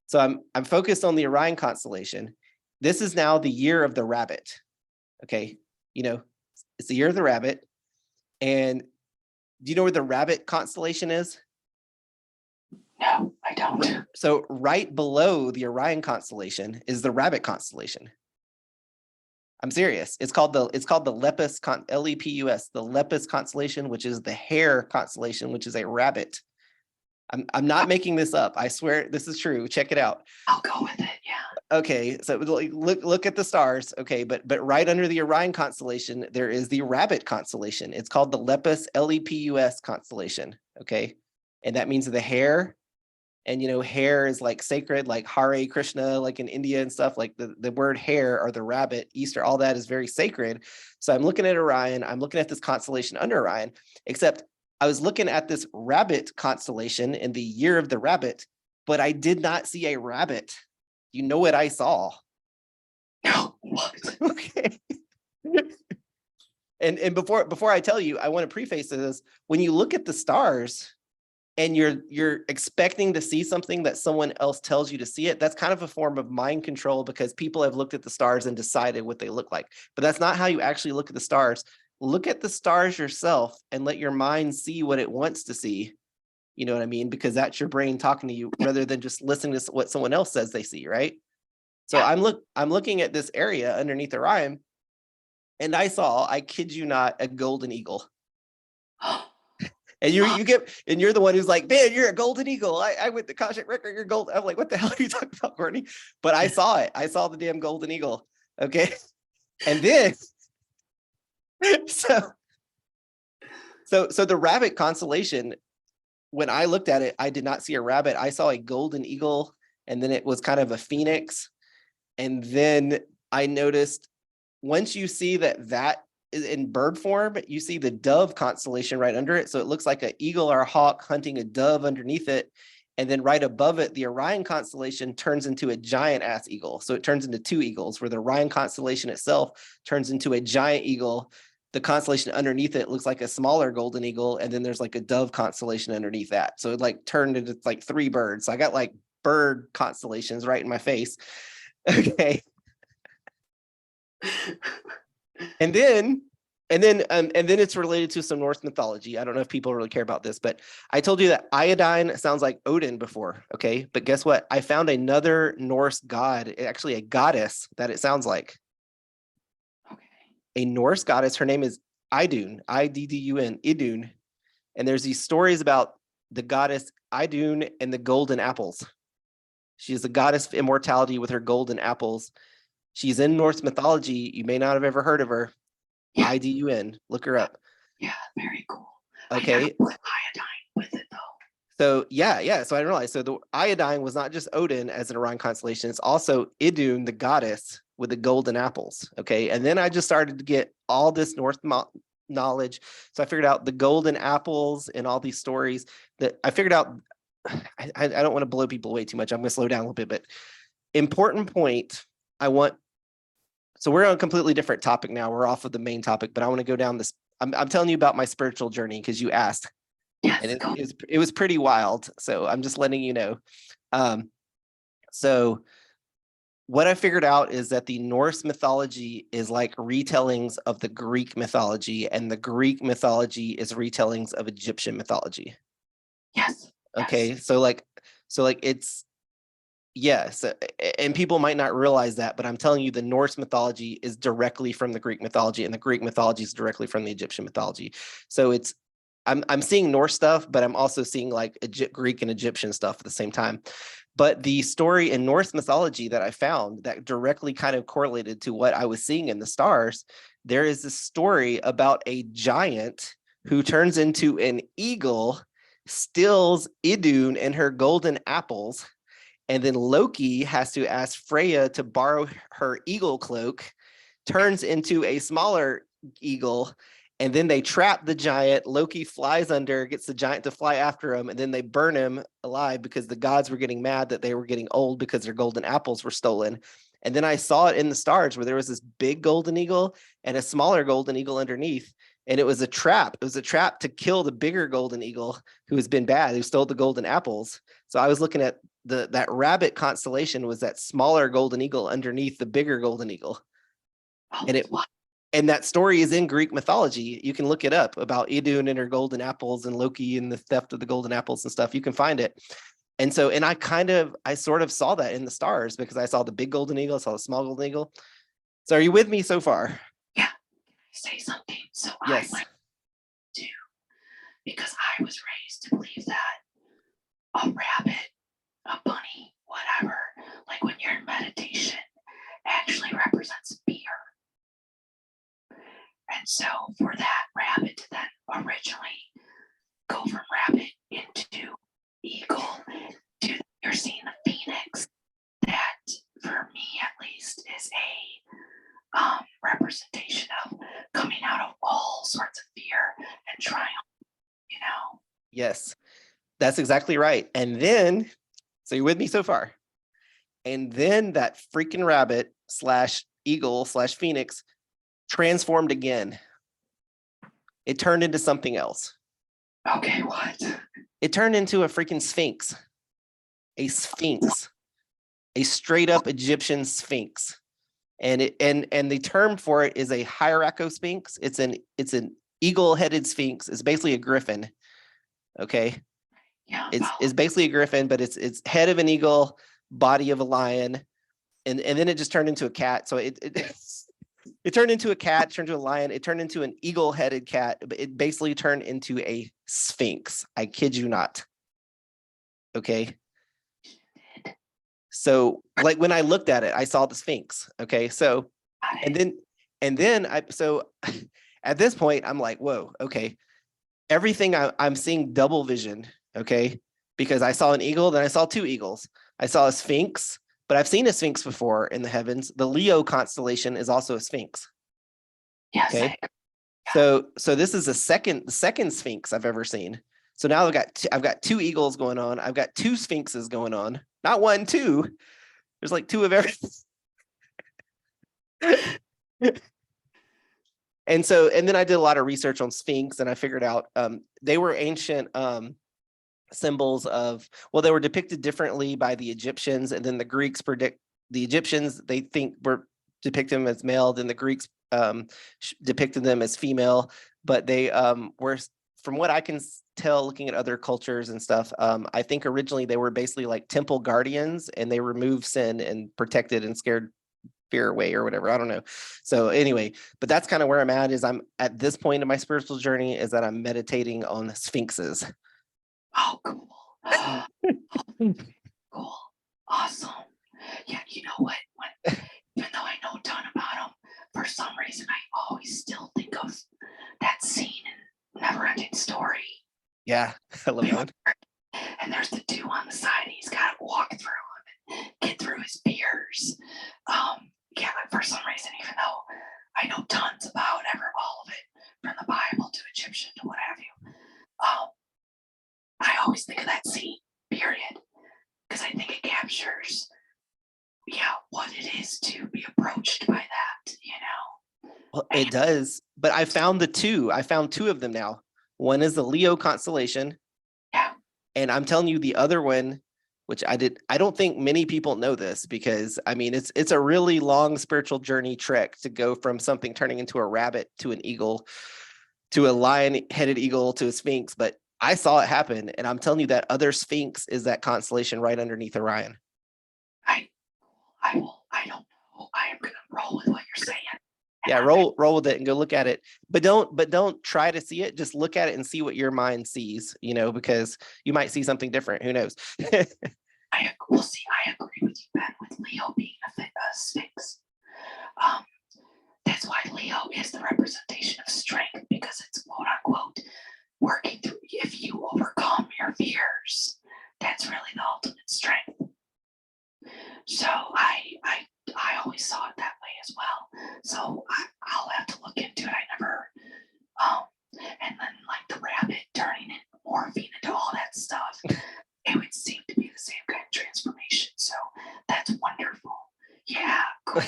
So I'm focused on the Orion constellation. This is now the year of the rabbit. Okay. It's the year of the rabbit. And do you know where the rabbit constellation is? No, I don't. So right below the Orion constellation is the rabbit constellation. I'm serious. It's called the Lepus, Lepus, the Lepus constellation, which is the hare constellation, which is a rabbit. I'm not making this up. I swear this is true. Check it out. I'll go with it. Yeah. Okay, so look at the stars. Okay, but right under the Orion constellation, there is the rabbit constellation. It's called the Lepus, Lepus constellation. Okay, and that means the hare And, hare is like sacred, like Hare Krishna, like in India and stuff, like the word hare or the rabbit, Easter, all that is very sacred. So I'm looking at Orion, I'm looking at this constellation under Orion, except I was looking at this rabbit constellation in the year of the rabbit, but I did not see a rabbit. You know what I saw? No, what? Okay. And before I tell you, I want to preface this. When you look at the stars and you're expecting to see something that someone else tells you to see it, that's kind of a form of mind control, because people have looked at the stars and decided what they look like. But that's not how you actually look at the stars. Look at the stars yourself and let your mind see what it wants to see. You know what I mean? Because that's your brain talking to you rather than just listening to what someone else says they see, right? So I'm looking at this area underneath Orion, and I kid you not, a golden eagle. And you're the one who's like, man, you're a golden eagle. I went to Akashic Record, you're gold. I'm like, what the hell are you talking about, Courtney? But I saw it. I saw the damn golden eagle. Okay. And then, so the rabbit constellation, when I looked at it, I did not see a rabbit. I saw a golden eagle, and then it was kind of a phoenix. And then I noticed, once you see that is in bird form, you see the dove constellation right under it. So it looks like an eagle or a hawk hunting a dove underneath it. And then right above it, the Orion constellation turns into a giant ass eagle. So it turns into two eagles, where the Orion constellation itself turns into a giant eagle. The constellation underneath it looks like a smaller golden eagle. And then there's like a dove constellation underneath that. So it like turned into like three birds. So I got like bird constellations right in my face. Okay. And then it's related to some Norse mythology. I don't know if people really care about this, but I told you that iodine sounds like Odin before. Okay. But guess what? I found another Norse god, actually a goddess, that it sounds like. Okay. A Norse goddess. Her name is Idun, Iddun, Idun. And there's these stories about the goddess Idun and the golden apples. She is the goddess of immortality with her golden apples. She's in Norse mythology. You may not have ever heard of her. Yeah. Idun. Look her up. Yeah, very cool. Okay. I never put iodine with it though. So yeah. So I didn't realize. So the iodine was not just Odin as an Orion constellation. It's also Idun, the goddess with the golden apples. Okay. And then I just started to get all this Norse knowledge. So I figured out the golden apples and all these stories that I figured out. I don't want to blow people away too much. I'm going to slow down a little bit, but important point. So we're on a completely different topic now. We're off of the main topic, but I want to go down this. I'm telling you about my spiritual journey because you asked. Yes, And it was pretty wild. So I'm just letting you know. So what I figured out is that the Norse mythology is like retellings of the Greek mythology, and the Greek mythology is retellings of Egyptian mythology. Yes. Okay. Yes. So it's, yes, and people might not realize that, but I'm telling you, the Norse mythology is directly from the Greek mythology, and the Greek mythology is directly from the Egyptian mythology. So I'm seeing Norse stuff, but I'm also seeing like Greek and Egyptian stuff at the same time. But the story in Norse mythology that I found that directly kind of correlated to what I was seeing in the stars, there is this story about a giant who turns into an eagle, steals Idun and her golden apples. And then Loki has to ask Freya to borrow her eagle cloak, turns into a smaller eagle, and then they trap the giant. Loki flies under, gets the giant to fly after him, and then they burn him alive because the gods were getting mad that they were getting old because their golden apples were stolen. And then I saw it in the stars where there was this big golden eagle and a smaller golden eagle underneath. And it was a trap. It was a trap to kill the bigger golden eagle who has been bad, who stole the golden apples. So I was looking at that rabbit constellation was that smaller golden eagle underneath the bigger golden eagle. And that story is in Greek mythology. You can look it up about Idun and her golden apples and Loki and the theft of the golden apples and stuff. You can find it. And so, and I sort of saw that in the stars because I saw the big golden eagle, I saw the small golden eagle. So are you with me so far? Yeah. Can I say something? So yes. I like to, because I was raised to believe that a rabbit, a bunny, whatever, like when you're in meditation, actually represents fear. And so for that rabbit to then originally go from rabbit into eagle to you're seeing the phoenix that, for me at least, is a representation of coming out of all sorts of fear and triumph, you know? Yes, that's exactly right. And then, so you're with me so far? And then that freaking rabbit slash eagle slash phoenix transformed again. It turned into something else. Okay, what? It turned into a freaking sphinx. A sphinx. A straight up Egyptian sphinx. And the term for it is a hieracosphinx. It's an eagle-headed sphinx. It's basically a griffin. Okay. Yeah. It's basically a griffin, but it's head of an eagle, body of a lion, and then it just turned into a cat. So it turned into a cat, turned into a lion, it turned into an eagle-headed cat, but it basically turned into a sphinx. I kid you not. Okay. So like when I looked at it, I saw the sphinx. Okay. So and then so at this point, I'm like, whoa, okay. Everything I'm seeing double vision. Okay. Because I saw an eagle, then I saw two eagles. I saw a sphinx, but I've seen a sphinx before in the heavens. The Leo constellation is also a sphinx. Yes. Okay. So this is the second sphinx I've ever seen. So now I've got two eagles going on. I've got two sphinxes going on. Not one, two. There's like two of everything. And then I did a lot of research on sphinx, and I figured out they were ancient symbols of, well, they were depicted differently by the Egyptians, and then the Greeks predict the Egyptians, they think were depict them as male, then the Greeks depicted them as female, but they were, from what I can tell looking at other cultures and stuff, I think originally they were basically like temple guardians, and they removed sin and protected and scared fear away or whatever. I don't know. So anyway, but that's kind of where I'm at, is I'm at this point in my spiritual journey, is that I'm meditating on sphinxes. Oh, cool. Cool. Awesome. Yeah, you know what? Even though I know a ton about them, for some reason I always still think of that scene in Never Ending Story. Yeah, I love that one. And there's the two on the side, and he's got to walk through them and get through his fears. Yeah, for some reason, even though I know tons about all of it, from the Bible to Egyptian to what have you, I always think of that scene, period, because I think it captures, what it is to be approached by that, Well, it does, but I found two of them now. One is the Leo constellation. Yeah. And I'm telling you, the other one, which I don't think many people know this, because I mean, it's a really long spiritual journey trek to go from something turning into a rabbit to an eagle, to a lion-headed eagle, to a sphinx. But I saw it happen, and I'm telling you that other sphinx is that constellation right underneath Orion. I don't know. I am gonna roll with what you're saying. Yeah, roll with it and go look at it. But don't try to see it. Just look at it and see what your mind sees, because you might see something different. Who knows? I agree with you, Ben, with Leo being a sphinx. That's why Leo is the representation of strength, because it's quote unquote working through. If you overcome your fears, that's really the ultimate strength. So I always saw it that way as well. So I'll have to look into it. I never, and then like the rabbit turning into morphine into all that stuff, it would seem to be the same kind of transformation. So that's wonderful. Yeah, cool.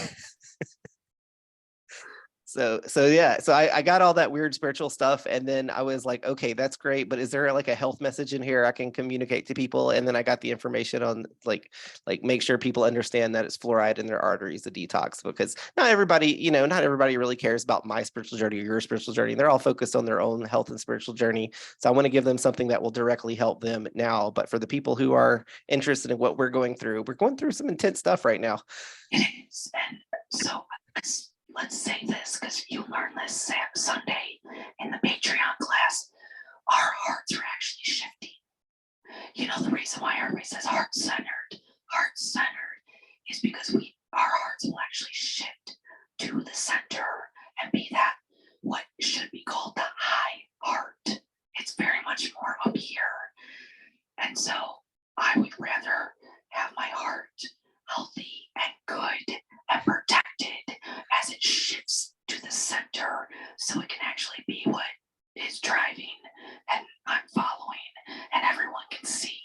So yeah, so I got all that weird spiritual stuff, and then I was like, okay, that's great, but is there like a health message in here I can communicate to people? And then I got the information on like make sure people understand that it's fluoride in their arteries, the detox, because not everybody really cares about my spiritual journey or your spiritual journey. They're all focused on their own health and spiritual journey. So I want to give them something that will directly help them now. But for the people who are interested in what we're going through some intense stuff right now. It is. And so let's say this, because you learn this Sunday in the Patreon class. Our hearts are actually shifting. The reason why everybody says heart-centered is because our hearts will actually shift to the center and be that what should be called the high heart. It's very much more up here. And so I would rather center so it can actually be what is driving and I'm following and everyone can see.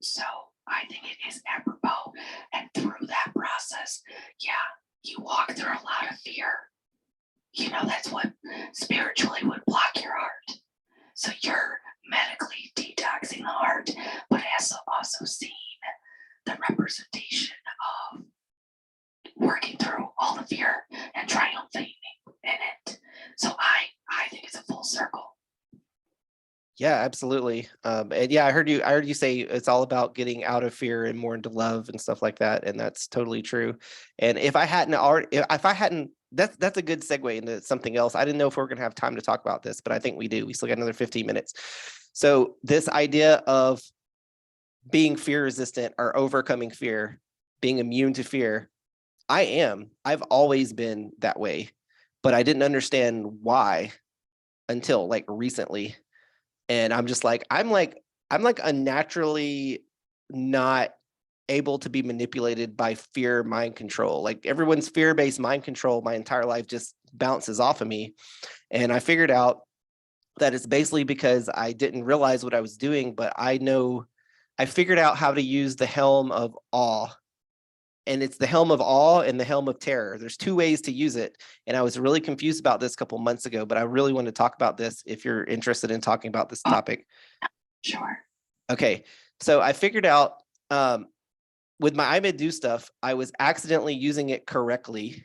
So I think it is apropos. And through that process, yeah, you walk through a lot of fear. You know, that's what spiritually would block your heart. So you're medically detoxing the heart, but also seeing the representation of working through all the fear and triumphing in it. So I think it's a full circle. Yeah, absolutely. And yeah, I heard you say it's all about getting out of fear and more into love and stuff like that. And that's totally true. And if I hadn't that's a good segue into something else. I didn't know if we were going to have time to talk about this, but I think we do. We still got another 15 minutes. So this idea of being fear resistant or overcoming fear, being immune to fear, I've always been that way, but I didn't understand why until like recently. And I'm just like, I'm like unnaturally not able to be manipulated by fear mind control. Like everyone's fear-based mind control my entire life just bounces off of me. And I figured out that it's basically because I didn't realize what I was doing, but I figured out how to use the helm of awe. And it's the helm of awe and the helm of terror. There's two ways to use it. And I was really confused about this a couple months ago, but I really want to talk about this if you're interested in talking about this topic. Sure. Okay. So I figured out with my IMedDo stuff, I was accidentally using it correctly.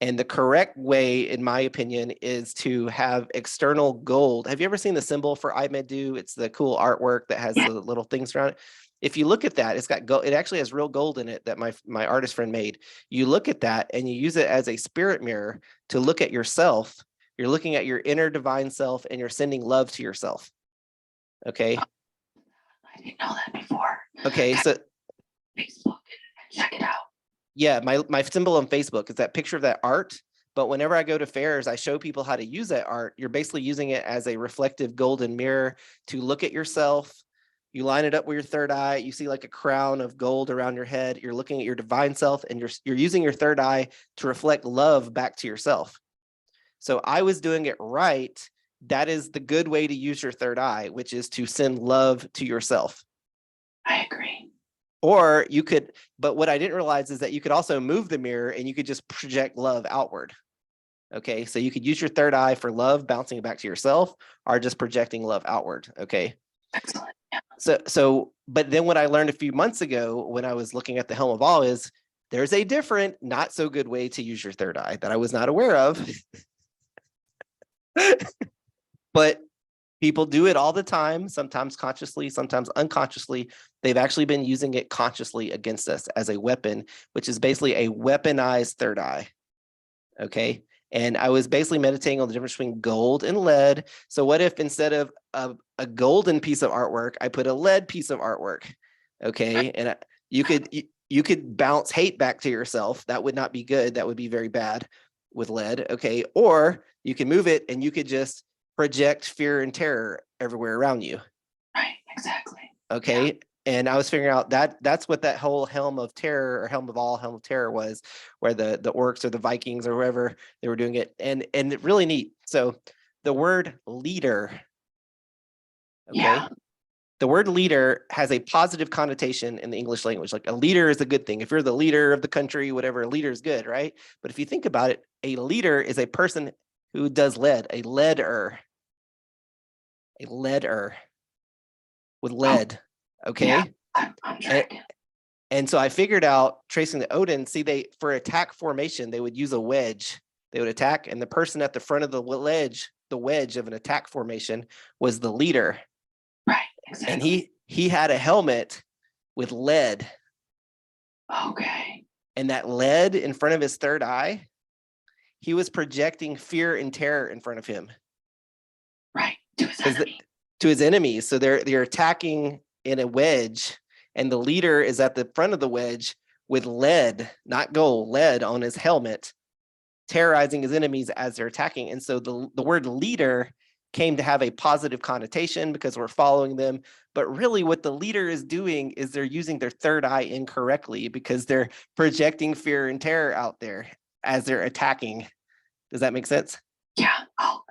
And the correct way, in my opinion, is to have external gold. Have you ever seen the symbol for IMedDo? It's the cool artwork that has the little things around it. If you look at that, it's got gold. It actually has real gold in it that my artist friend made. You look at that and you use it as a spirit mirror to look at yourself. You're looking at your inner divine self and you're sending love to yourself. Okay. I didn't know that before. Okay. So Facebook, check it out. Yeah, my symbol on Facebook is that picture of that art. But whenever I go to fairs, I show people how to use that art. You're basically using it as a reflective golden mirror to look at yourself. You line it up with your third eye. You see like a crown of gold around your head. You're looking at your divine self and you're using your third eye to reflect love back to yourself. So I was doing it right. That is the good way to use your third eye, which is to send love to yourself. I agree. Or you could, but what I didn't realize is that you could also move the mirror and you could just project love outward. Okay, so you could use your third eye for love, bouncing it back to yourself, or just projecting love outward. Okay. Excellent. Yeah. But then what I learned a few months ago when I was looking at the helm of all is there's a different, not so good way to use your third eye that I was not aware of. But people do it all the time, sometimes consciously, sometimes unconsciously. They've actually been using it consciously against us as a weapon, which is basically a weaponized third eye. Okay. And I was basically meditating on the difference between gold and lead. So what if instead of a golden piece of artwork, I put a lead piece of artwork? Okay. And you could bounce hate back to yourself. That would not be good. That would be very bad with lead. Okay. Or you can move it and you could just project fear and terror everywhere around you. Right. Exactly. Okay. Yeah. And I was figuring out that's what that whole helm of terror or helm of terror was, where the orcs or the Vikings or whoever they were doing it. And it really neat. So the word leader, okay. Yeah. The word leader has a positive connotation in the English language. Like a leader is a good thing. If you're the leader of the country, whatever, a leader is good, right? But if you think about it, a leader is a person who does lead, a leader with lead. Okay. Yeah, I'm tracking. And so I figured out, tracing the Odin, see, for attack formation, they would use a wedge. They would attack, and the person at the front of the wedge of an attack formation was the leader. Right, exactly. And he had a helmet with lead. Okay. And that lead in front of his third eye, he was projecting fear and terror in front of him. Right, to his enemy. To his enemies. So they're attacking in a wedge, and the leader is at the front of the wedge with lead, not gold, lead on his helmet, terrorizing his enemies as they're attacking. And so the word leader came to have a positive connotation because we're following them. But really what the leader is doing is they're using their third eye incorrectly because they're projecting fear and terror out there as they're attacking. Does that make sense? Yeah. Oh,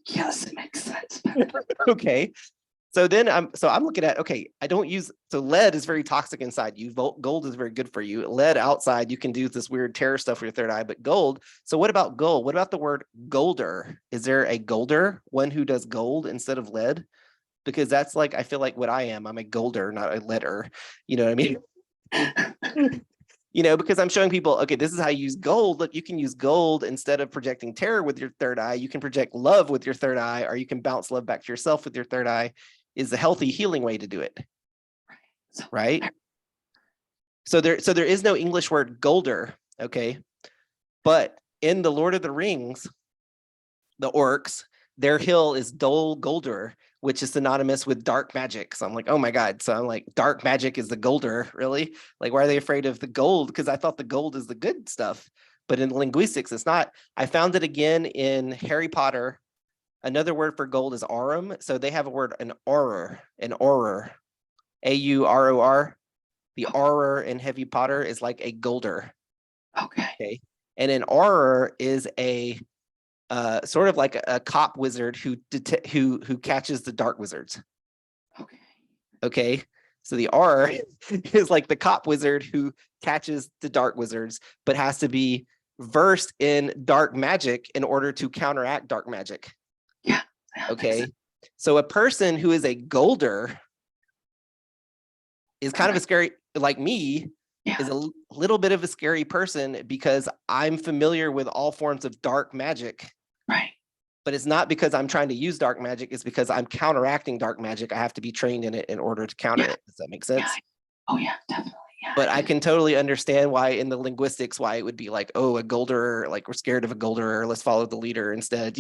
yes, it makes sense. Okay. So then I'm looking at, okay, I don't use, so lead is very toxic inside you. Gold is very good for you. Lead outside, you can do this weird terror stuff with your third eye, but gold. So what about gold? What about the word golder? Is there a golder, one who does gold instead of lead? Because that's like, I feel like what I am. I'm a golder, not a leader. You know what I mean? Because I'm showing people, okay, this is how you use gold. Look, you can use gold instead of projecting terror with your third eye. You can project love with your third eye, or you can bounce love back to yourself with your third eye. Is a healthy healing way to do it. Right? So there is no English word golder, okay? But in the Lord of the Rings, the orcs, their hill is Dol Guldur, which is synonymous with dark magic. So I'm like, oh my God. So I'm like, dark magic is the Guldur, really? Like, why are they afraid of the gold? Because I thought the gold is the good stuff. But in linguistics, it's not. I found it again in Harry Potter. Another word for gold is aurum. So they have a word, an auror, Auror. The auror in Harry Potter is like a golder. Okay. And an auror is a sort of like a cop wizard who catches the dark wizards. Okay. So the auror is like the cop wizard who catches the dark wizards, but has to be versed in dark magic in order to counteract dark magic. Yeah. Okay. So a person who is a golder is kind of a scary, like me, is a little bit of a scary person because I'm familiar with all forms of dark magic. Right. But it's not because I'm trying to use dark magic. It's because I'm counteracting dark magic. I have to be trained in it in order to counter it. Does that make sense? Yeah. Oh yeah, definitely. Yeah. But I can totally understand why in the linguistics, why it would be like, oh, a golder, like we're scared of a golder, let's follow the leader instead.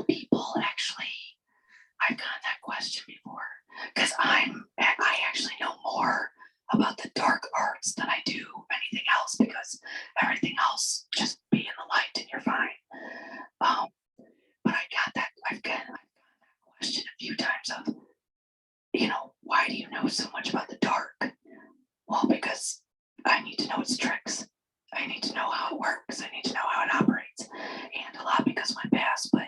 People actually, I've gotten that question before because I actually know more about the dark arts than I do anything else because everything else just be in the light and you're fine. But I've gotten that question a few times of, why do you know so much about the dark? Well, because I need to know its tricks. I need to know how it works. I need to know how it operates. And a lot because of my past, but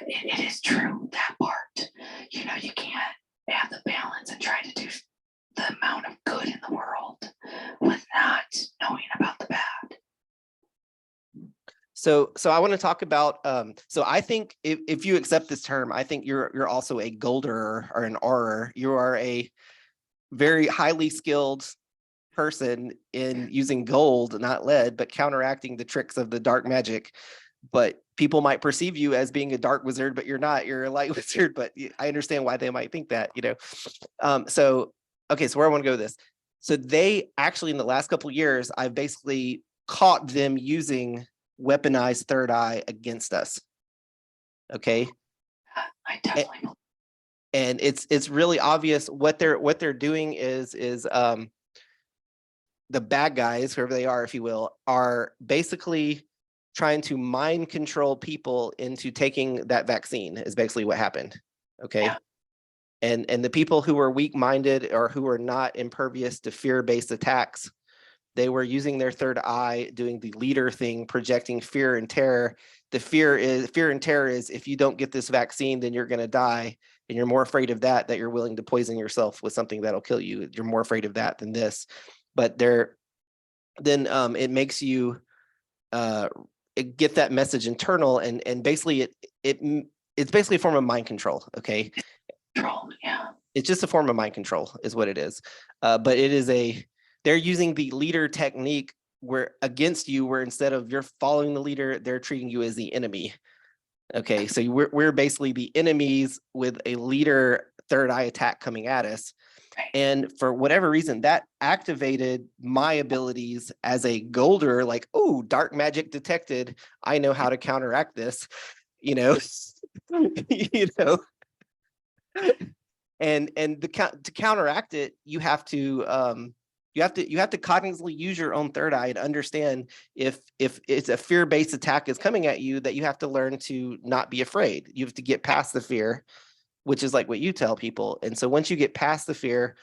it is true, that part. You can't have the balance and try to do the amount of good in the world with not knowing about the bad. So I want to talk about, so I think if you accept this term, I think you're also a golder or an auror. You are a very highly skilled person in using gold, not lead, but counteracting the tricks of the dark magic. But people might perceive you as being a dark wizard, but you're not. You're a light wizard. But I understand why they might think that. So okay, so where I want to go with this. So they actually, in the last couple of years, I've basically caught them using weaponized third eye against us. Okay. I definitely. And it's really obvious what they're doing is the bad guys, whoever they are, if you will, are basically trying to mind control people into taking that vaccine is basically what happened. Okay. Yeah. And the people who were weak-minded or who were not impervious to fear-based attacks, they were using their third eye, doing the leader thing, projecting fear and terror. The fear and terror is if you don't get this vaccine, then you're going to die. And you're more afraid of that you're willing to poison yourself with something that'll kill you. You're more afraid of that than this. But it makes you get that message internal, and basically it's basically a form of mind control. Okay. Yeah. It's just a form of mind control is what it is. But it is they're using the leader technique where instead of you're following the leader, they're treating you as the enemy. Okay. So we're basically the enemies with a leader third eye attack coming at us. And for whatever reason, that activated my abilities as a golder, like, oh, dark magic detected. I know how to counteract this, and to counteract it, you have to cognitively use your own third eye and understand if it's a fear-based attack is coming at you, that you have to learn to not be afraid. You have to get past the fear, which is like what you tell people. And so once you get past the fear,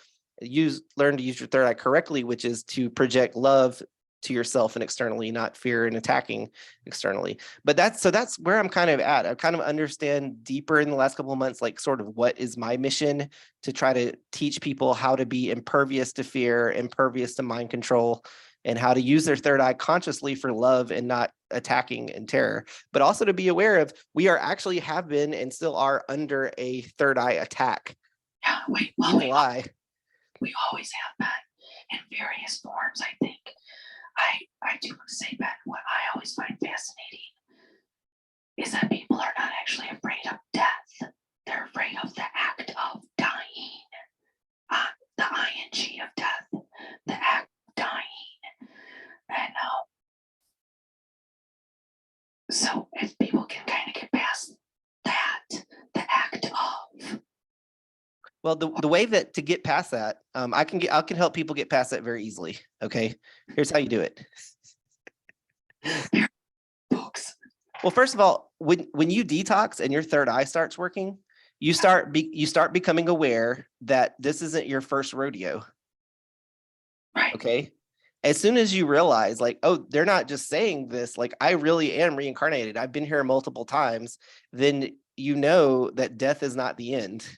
learn to use your third eye correctly, which is to project love to yourself and externally, not fear and attacking externally. But that's where I'm kind of at. I kind of understand deeper in the last couple of months, like sort of what is my mission to try to teach people how to be impervious to fear, impervious to mind control, and how to use their third eye consciously for love and not attacking and terror, but also to be aware of we are actually have been and still are under a third eye attack. Yeah, we always have been in various forms, I think. I do want to say, Ben, what I always find fascinating is that people are not actually afraid of death. They're afraid of the act of dying, the ing of death, the act of dying. And so if people can kind of get past that, the act of. Well, the way that to get past that, I can help people get past that very easily. Okay, here's how you do it. Books. Well, first of all, when you detox and your third eye starts working, you start becoming aware that this isn't your first rodeo. Right. Okay. As soon as you realize, like, oh, they're not just saying this, like, I really am reincarnated, I've been here multiple times, then you know that death is not the end.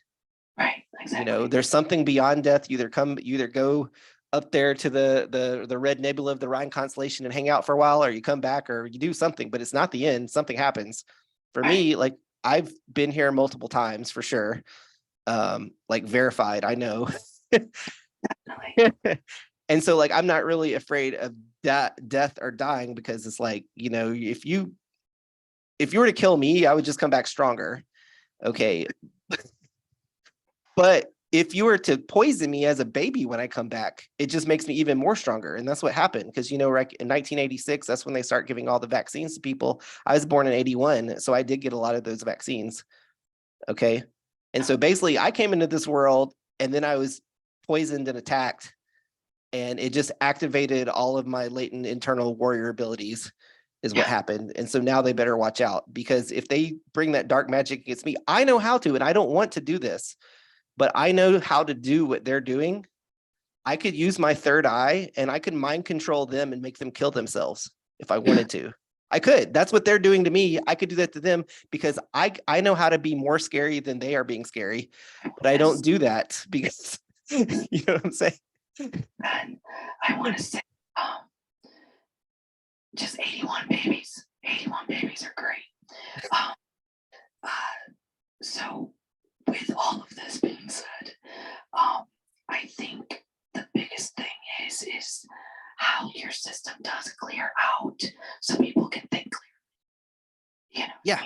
Right. Exactly. You know, there's something beyond death. You either go up there to the red nebula of the Rhine constellation and hang out for a while, or you come back, or you do something, but it's not the end. Something happens. For me, like, I've been here multiple times for sure. Like, verified, I know. And so, like, I'm not really afraid of death or dying, because it's like, you know, if you were to kill me, I would just come back stronger. Okay. But if you were to poison me as a baby when I come back, it just makes me even more stronger. And that's what happened. Because, you know, right in 1986, that's when they start giving all the vaccines to people. I was born in 81, so I did get a lot of those vaccines. Okay. And so basically I came into this world and then I was poisoned and attacked, and it just activated all of my latent internal warrior abilities is what happened. And so now they better watch out, because if they bring that dark magic against me, I know how to, and I don't want to do this, but I know how to do what they're doing. I could use my third eye and I could mind control them and make them kill themselves if I wanted to. I could. That's what they're doing to me. I could do that to them, because I know how to be more scary than they are being scary, but I don't do that because you know what I'm saying? And I want to say, just 81 babies. 81 babies are great. So with all of this being said, I think the biggest thing is how your system does clear out, so people can think clearly. You know, Yeah.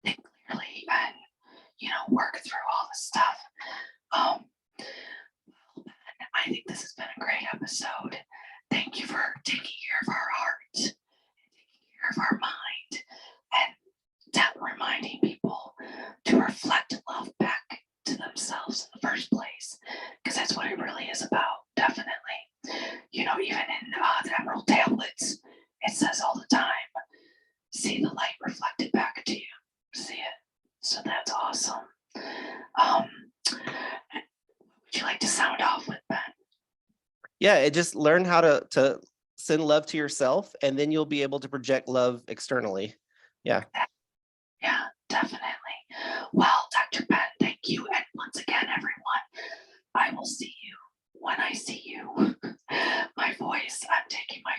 Think clearly and, you know, work through all the stuff. I think this has been a great episode. Thank you for taking care of our heart, and taking care of our mind, and reminding people to reflect love back to themselves in the first place, because that's what it really is about. Definitely. You know, even in the Emerald Tablets, it says all the time, see the light reflected back to you. See it. So that's awesome. Would you like to sound off with, Ben? Yeah, just learn how to send love to yourself, and then you'll be able to project love externally. Yeah. Yeah, definitely. Well, Dr. Ben, thank you. And once again, everyone, I will see you when I see you. My voice, I'm taking my